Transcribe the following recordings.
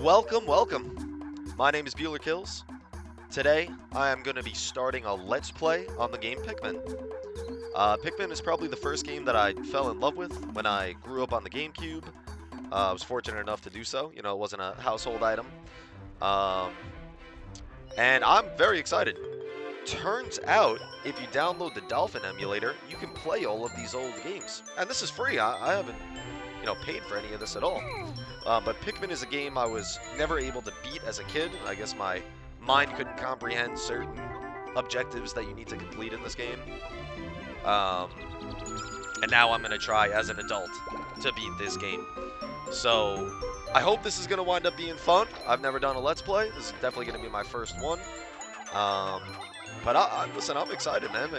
Welcome, welcome. My name is Bueller Kills. Today, I am going to be starting a Let's Play on the game Pikmin. Pikmin is probably the first game that I fell in love with when I grew up on the GameCube. I was fortunate enough to do so. You know, it wasn't a household item. Um, and I'm very excited. Turns out, if you download the Dolphin emulator, you can play all of these old games. And this is free. I haven't, paid for any of this at all. But Pikmin is a game I was never able to beat as a kid. I guess my mind couldn't comprehend certain objectives that you need to complete in this game. And now I'm going to try as an adult to beat this game. So I hope this is going to wind up being fun. I've never done a Let's Play. This is definitely going to be my first one. But listen, I'm excited, man.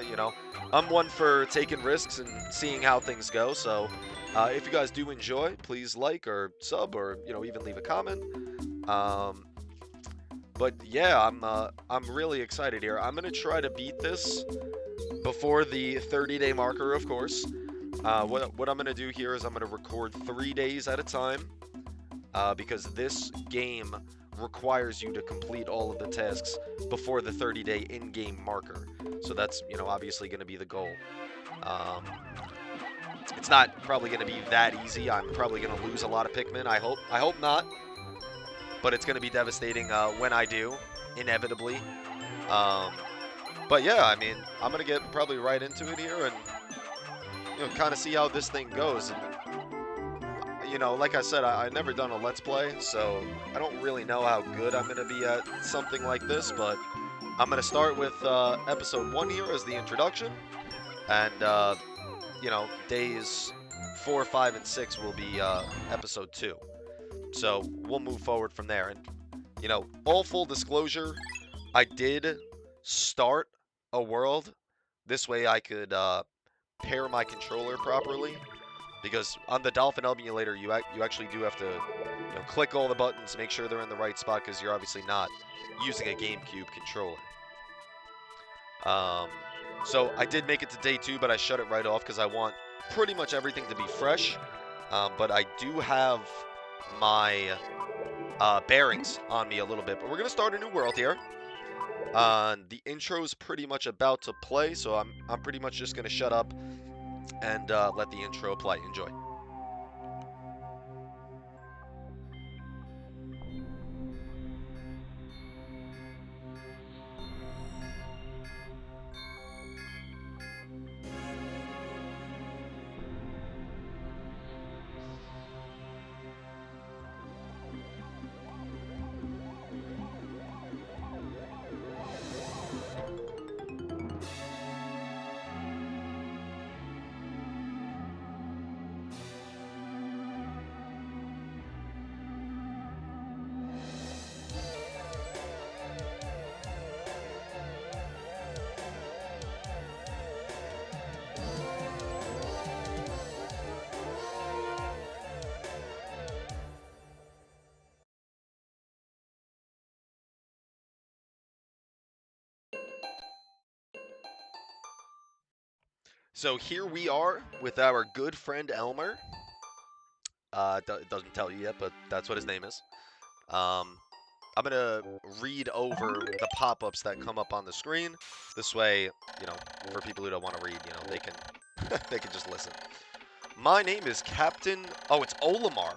I'm one for taking risks and seeing how things go. So if you guys do enjoy, please like or sub or even leave a comment. But yeah, I'm really excited here. I'm gonna try to beat this before the 30-day marker, of course. What I'm gonna do here is I'm gonna record 3 days at a time because this game requires you to complete all of the tasks before the 30-day in-game marker. So that's obviously going to be the goal. It's not probably going to be that easy. I'm probably going to lose a lot of Pikmin. I hope not. But it's going to be devastating when I do, inevitably. But yeah, I mean, I'm going to get probably right into it here and kind of see how this thing goes. And, like I said, I never done a Let's Play, so I don't really know how good I'm going to be at something like this, but I'm going to start with episode 1 here as the introduction, and, days 4, 5, and 6 will be episode 2. So we'll move forward from there. And, all full disclosure, I did start a world. This way I could pair my controller properly. Because on the Dolphin emulator, you actually do have to click all the buttons, make sure they're in the right spot, because you're obviously not using a GameCube controller. So I did make it to day 2, but I shut it right off because I want pretty much everything to be fresh. But I do have my bearings on me a little bit. But we're going to start a new world here. The intro is pretty much about to play, so I'm pretty much just going to shut up and let the intro play. Enjoy. So here we are with our good friend Elmer. It doesn't tell you yet, but that's what his name is. I'm going to read over the pop-ups that come up on the screen. This way, for people who don't want to read, they can they can just listen. My name is Captain... Oh, it's Olimar.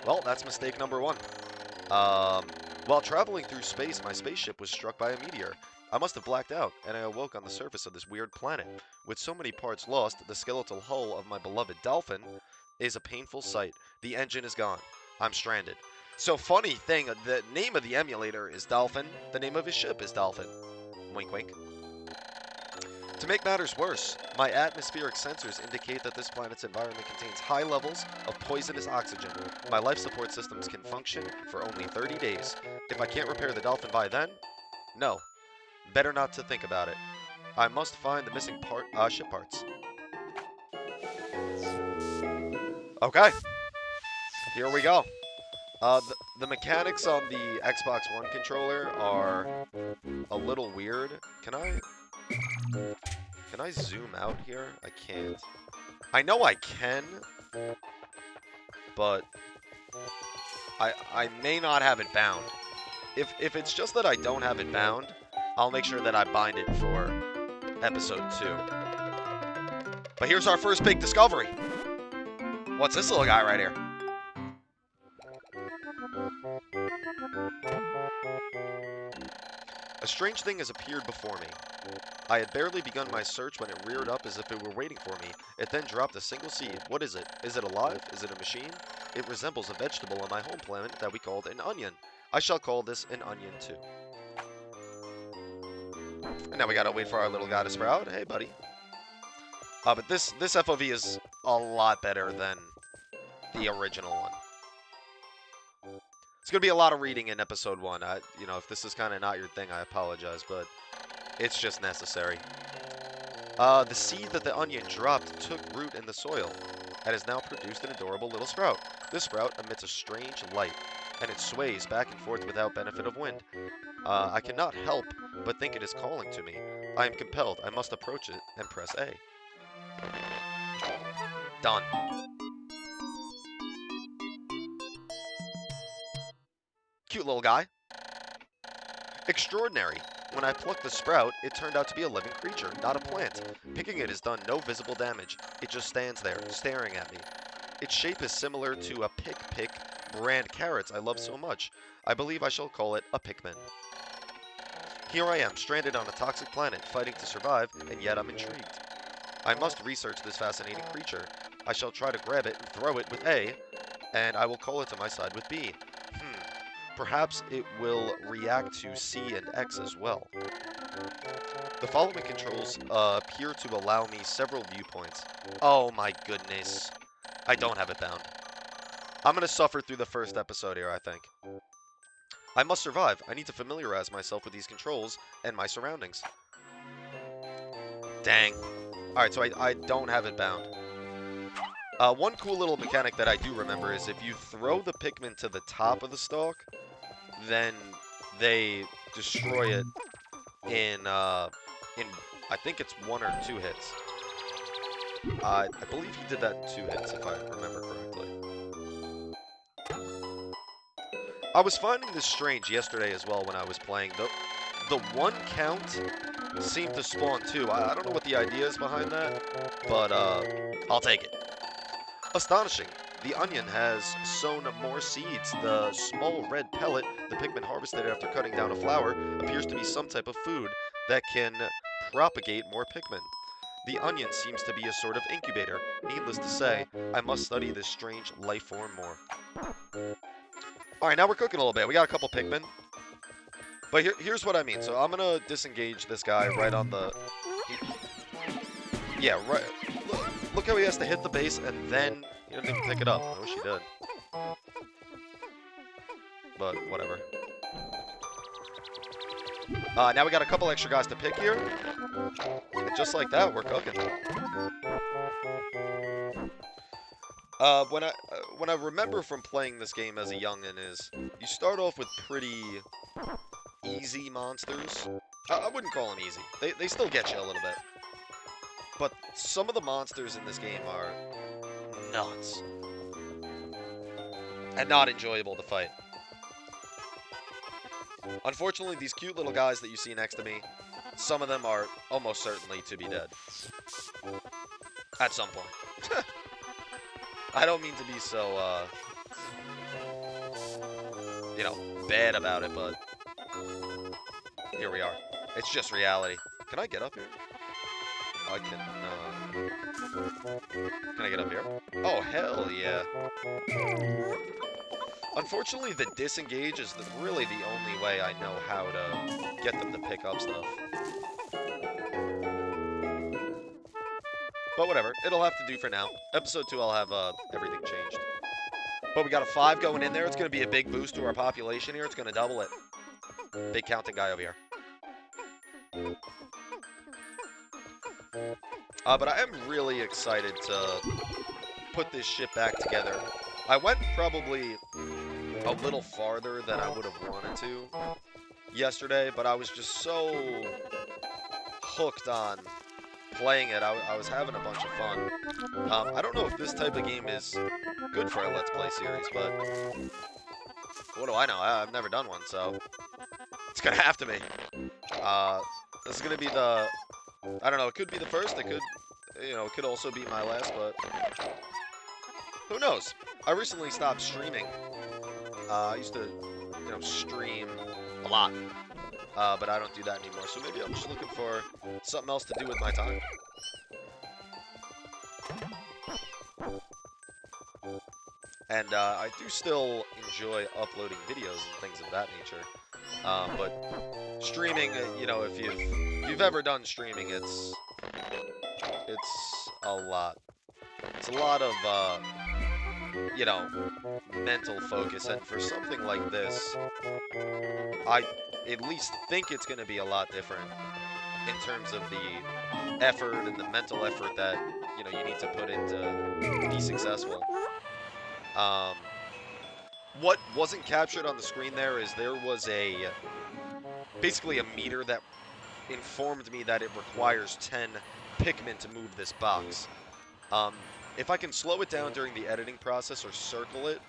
Well, that's mistake number 1. While traveling through space, my spaceship was struck by a meteor. I must have blacked out, and I awoke on the surface of this weird planet. With so many parts lost, the skeletal hull of my beloved Dolphin is a painful sight. The engine is gone. I'm stranded. So funny thing, the name of the emulator is Dolphin. The name of his ship is Dolphin. Wink, wink. To make matters worse, my atmospheric sensors indicate that this planet's environment contains high levels of poisonous oxygen. My life support systems can function for only 30 days. If I can't repair the Dolphin by then, no. Better not to think about it. I must find the missing ship parts. Okay. Here we go. The mechanics on the Xbox One controller are a little weird. Can I zoom out here? I can't. I know I can, but I may not have it bound. If it's just that I don't have it bound, I'll make sure that I bind it for episode 2. But here's our first big discovery. What's this little guy right here? A strange thing has appeared before me. I had barely begun my search when it reared up as if it were waiting for me. It then dropped a single seed. What is it? Is it alive? Is it a machine? It resembles a vegetable on my home planet that we called an onion. I shall call this an onion too. And now we gotta wait for our little guy to sprout. Hey, buddy. But this FOV is a lot better than the original one. It's gonna be a lot of reading in episode 1. You know, if this is kind of not your thing, I apologize, but it's just necessary. The seed that the onion dropped took root in the soil and has now produced an adorable little sprout. This sprout emits a strange light, and it sways back and forth without benefit of wind. I cannot help but think it is calling to me. I am compelled. I must approach it and press A. Done. Cute little guy. Extraordinary. When I plucked the sprout, it turned out to be a living creature, not a plant. Picking it has done no visible damage. It just stands there, staring at me. Its shape is similar to a Pick brand carrots I love so much. I believe I shall call it a Pikmin. Here I am, stranded on a toxic planet, fighting to survive, and yet I'm intrigued. I must research this fascinating creature. I shall try to grab it and throw it with A, and I will call it to my side with B. Perhaps it will react to C and X as well. The following controls appear to allow me several viewpoints. Oh my goodness. I don't have it bound. I'm going to suffer through the first episode here, I think. I must survive. I need to familiarize myself with these controls and my surroundings. Dang. Alright, so I don't have it bound. One cool little mechanic that I do remember is if you throw the Pikmin to the top of the stalk, then they destroy it in I think it's 1 or 2 hits. I believe he did that in 2 hits, if I remember correctly. I was finding this strange yesterday as well when I was playing. The 1 count seemed to spawn 2. I don't know what the idea is behind that, but I'll take it. Astonishing. The onion has sown more seeds. The small red pellet the Pikmin harvested after cutting down a flower appears to be some type of food that can propagate more Pikmin. The onion seems to be a sort of incubator. Needless to say, I must study this strange life form more. Alright, now we're cooking a little bit. We got a couple Pikmin. But here's what I mean. So I'm going to disengage this guy right on the... Yeah, right... Look how he has to hit the base and then he doesn't even pick it up. I wish he did. But whatever. Now we got a couple extra guys to pick here. And just like that, we're cooking. When I remember from playing this game as a youngin' is you start off with pretty easy monsters. I wouldn't call them easy. They still get you a little bit. But some of the monsters in this game are nuts. And not enjoyable to fight. Unfortunately, these cute little guys that you see next to me, some of them are almost certainly to be dead. At some point. I don't mean to be so, you know, bad about it, but here we are. It's just reality. Can I get up here? I can I get up here? Oh, hell yeah. Unfortunately, the disengage is really the only way I know how to get them to pick up stuff. But whatever, it'll have to do for now. Episode 2, I'll have everything changed. But we got a 5 going in there. It's going to be a big boost to our population here. It's going to double it. Big counting guy over here. But I am really excited to put this shit back together. I went probably a little farther than I would have wanted to yesterday, but I was just so hooked on playing it. I was having a bunch of fun. I don't know if this type of game is good for a Let's Play series, but what do I know? I've never done one, so it's gonna have to be. This is gonna be the, I don't know, it could be the first, it could, you know, it could also be my last, but who knows? I recently stopped streaming. I used to, you know, stream a lot, but I don't do that anymore, so maybe I'm just looking for something else to do with my time. And I do still enjoy uploading videos and things of that nature. But streaming, you know, if you've ever done streaming, it's a lot. It's a lot of you know, mental focus, and for something like this, I at least think it's going to be a lot different in terms of the effort and the mental effort that, you know, you need to put in to be successful. What wasn't captured on the screen there is there was basically a meter that informed me that it requires 10 Pikmin to move this box. Um, if I can slow it down during the editing process or circle it,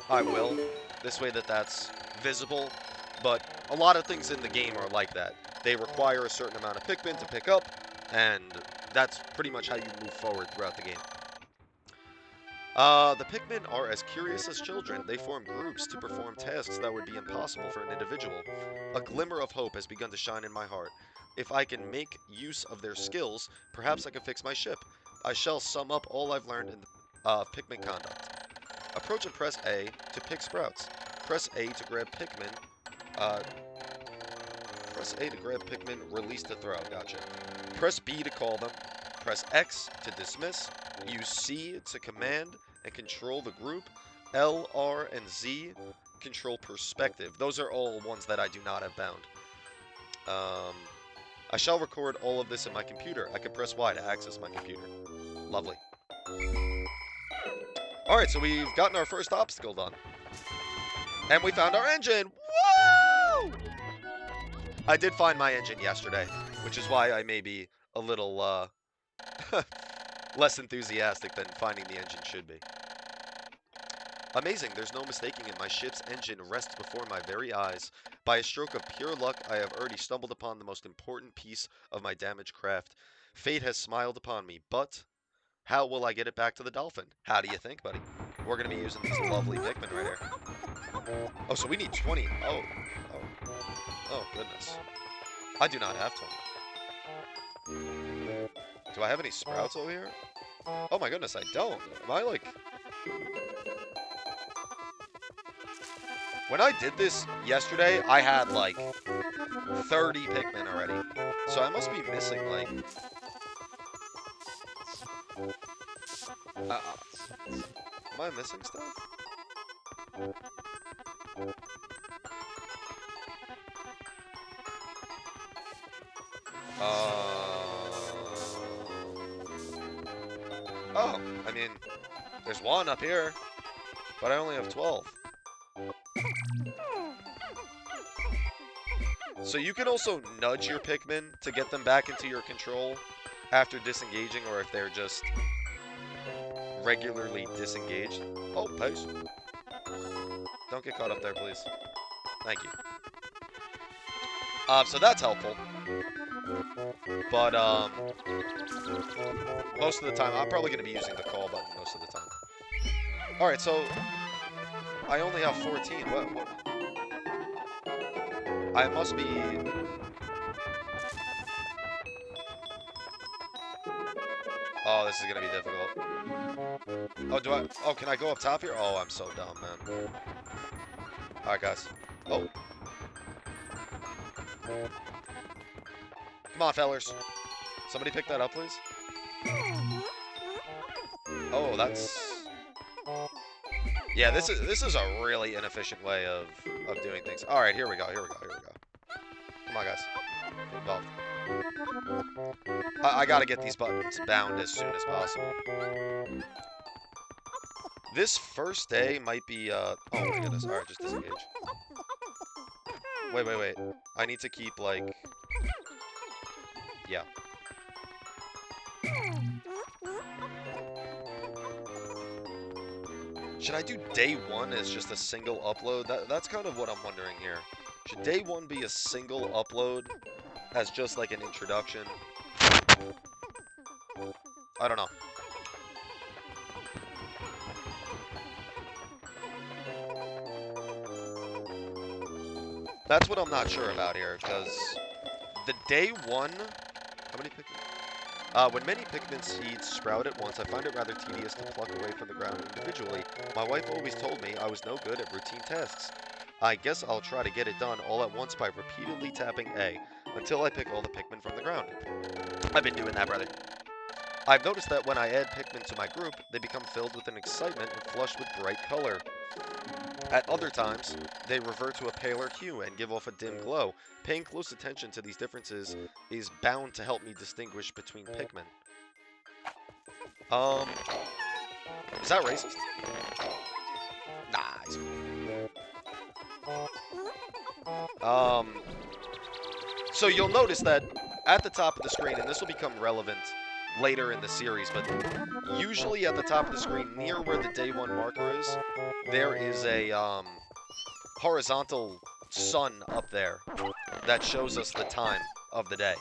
I will. This way that's visible. But a lot of things in the game are like that. They require a certain amount of Pikmin to pick up, and that's pretty much how you move forward throughout the game. The Pikmin are as curious as children. They form groups to perform tasks that would be impossible for an individual. A glimmer of hope has begun to shine in my heart. If I can make use of their skills, perhaps I can fix my ship. I shall sum up all I've learned in Pikmin conduct. Approach and press A to pick sprouts. Press A to grab Pikmin. Press A to grab Pikmin, release to throw. Gotcha. Press B to call them. Press X to dismiss. Use C to command and control the group. L, R, and Z control perspective. Those are all ones that I do not have bound. I shall record all of this in my computer. I can press Y to access my computer. Lovely. Alright, so we've gotten our first obstacle done. And we found our engine! Woo! I did find my engine yesterday, which is why I may be a little, less enthusiastic than finding the engine should be. Amazing, there's no mistaking it. My ship's engine rests before my very eyes. By a stroke of pure luck, I have already stumbled upon the most important piece of my damaged craft. Fate has smiled upon me, but how will I get it back to the dolphin? How do you think, buddy? We're going to be using these lovely Pikmin right here. Oh, so we need 20. Oh, goodness. I do not have 20. Do I have any sprouts over here? Oh my goodness, I don't. Am I like... When I did this yesterday, I had like 30 Pikmin already. So I must be missing like... am I missing stuff? Oh, I mean, there's one up here, but I only have 12. So you can also nudge your Pikmin to get them back into your control after disengaging, or if they're just regularly disengaged. Oh, pace. Don't get caught up there, please. Thank you. So that's helpful. But, most of the time, I'm probably going to be using the call button most of the time. Alright, so I only have 14. What? I must be... Oh, this is going to be difficult. Oh, oh, can I go up top here? Oh, I'm so dumb, man. Alright, guys. Oh. Come on, fellers. Somebody pick that up, please. Oh, that's... Yeah, this is a really inefficient way of doing things. All right, here we go. Come on, guys. Involved. I gotta get these buttons bound as soon as possible. This first day might be, oh my goodness. All right, just disengage. Wait. I need to keep, like... Yeah. Should I do day 1 as just a single upload? That's kind of what I'm wondering here. Should day 1 be a single upload as just like an introduction? I don't know. That's what I'm not sure about here, because the day 1... How many Pikmin? When many Pikmin seeds sprout at once, I find it rather tedious to pluck away from the ground individually. My wife always told me I was no good at routine tasks. I guess I'll try to get it done all at once by repeatedly tapping A, until I pick all the Pikmin from the ground. I've been doing that, brother. I've noticed that when I add Pikmin to my group, they become filled with an excitement and flushed with bright color. At other times, they revert to a paler hue and give off a dim glow. Paying close attention to these differences is bound to help me distinguish between Pikmin. Is that racist? Nah. So you'll notice that at the top of the screen, and this will become relevant later in the series, but usually at the top of the screen, near where the day 1 marker is, there is a horizontal sun up there that shows us the time of the day.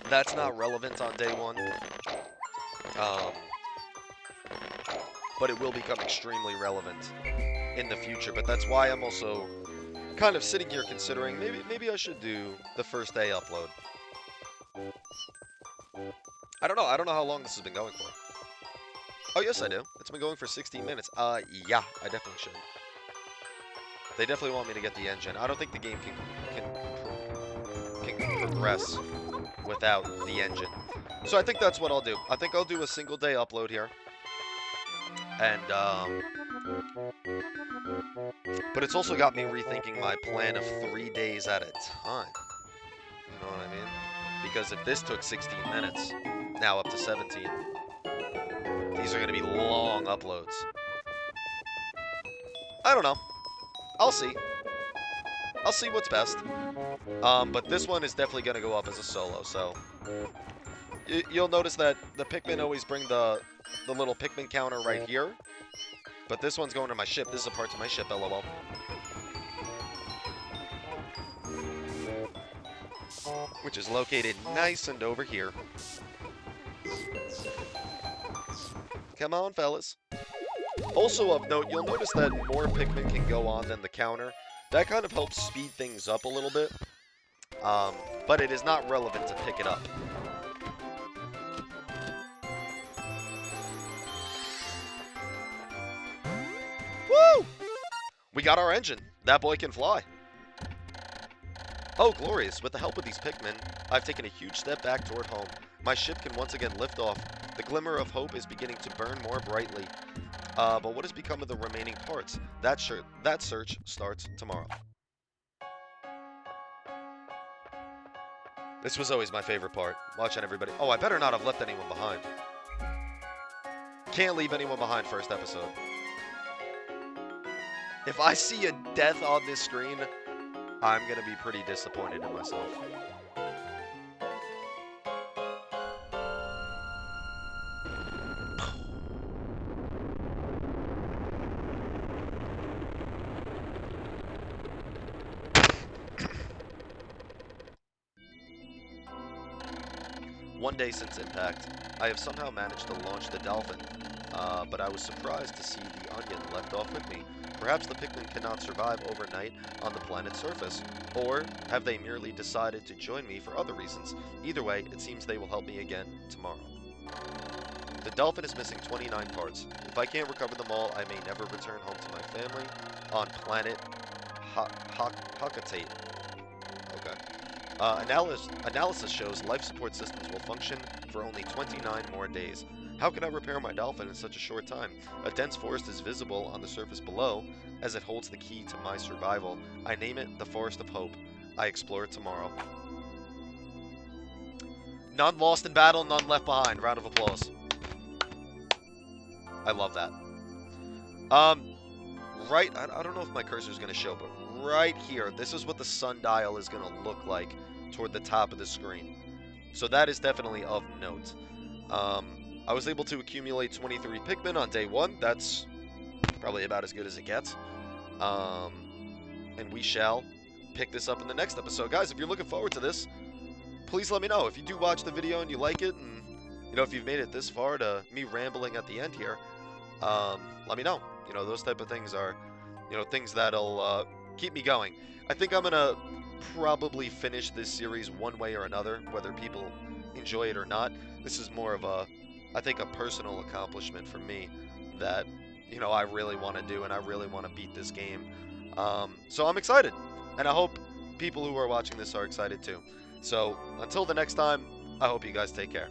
That's not relevant on day 1, but it will become extremely relevant in the future. But that's why I'm also kind of sitting here considering maybe I should do the first day upload. I don't know how long this has been going for. Oh, yes, I do. It's been going for 16 minutes. Yeah, I definitely should. They definitely want me to get the engine. I don't think the game can progress without the engine. So I think that's what I'll do. I think I'll do a single day upload here. And, but it's also got me rethinking my plan of 3 days at a time. You know what I mean? Because if this took 16 minutes, now up to 17, these are going to be long uploads. I don't know. I'll see. I'll see what's best. But this one is definitely going to go up as a solo, so... You'll notice that the Pikmin always bring the little Pikmin counter right here. But this one's going to my ship. This is a part to my ship, lol. Which is located nice and over here. Come on, fellas. Also of note, you'll notice that more Pikmin can go on than the counter. That kind of helps speed things up a little bit. But it is not relevant to pick it up. Woo! We got our engine. That boy can fly. Oh, glorious. With the help of these Pikmin, I've taken a huge step back toward home. My ship can once again lift off. The glimmer of hope is beginning to burn more brightly. But what has become of the remaining parts? That search starts tomorrow. This was always my favorite part. Watching everybody... Oh, I better not have left anyone behind. Can't leave anyone behind first episode. If I see a death on this screen, I'm gonna be pretty disappointed in myself. One day since impact, I have somehow managed to launch the Dolphin, but I was surprised to see the Onion left off with me. Perhaps the Pikmin cannot survive overnight on the planet's surface, or have they merely decided to join me for other reasons? Either way, it seems they will help me again tomorrow. The Dolphin is missing 29 parts. If I can't recover them all, I may never return home to my family on planet Hakatate. Okay. Analysis shows life support systems will function for only 29 more days. How can I repair my Dolphin in such a short time? A dense forest is visible on the surface below, as it holds the key to my survival. I name it the Forest of Hope. I explore it tomorrow. None lost in battle, none left behind. Round of applause. I love that. Right, I don't know if my cursor is going to show, but right here, this is what the sundial is going to look like toward the top of the screen. So that is definitely of note. I was able to accumulate 23 Pikmin on day 1. That's Probably about as good as it gets. Um, and we shall pick this up in the next episode. Guys, if you're looking forward to this, please let me know. If you do watch the video and you like it, and if you've made it this far to me rambling at the end here, let me know. Those type of things are, things that'll keep me going. I think I'm gonna probably finish this series one way or another, whether people enjoy it or not. This is more of I think, a personal accomplishment for me that, I really want to do, and I really want to beat this game. So I'm excited, and I hope people who are watching this are excited too. So until the next time, I hope you guys take care.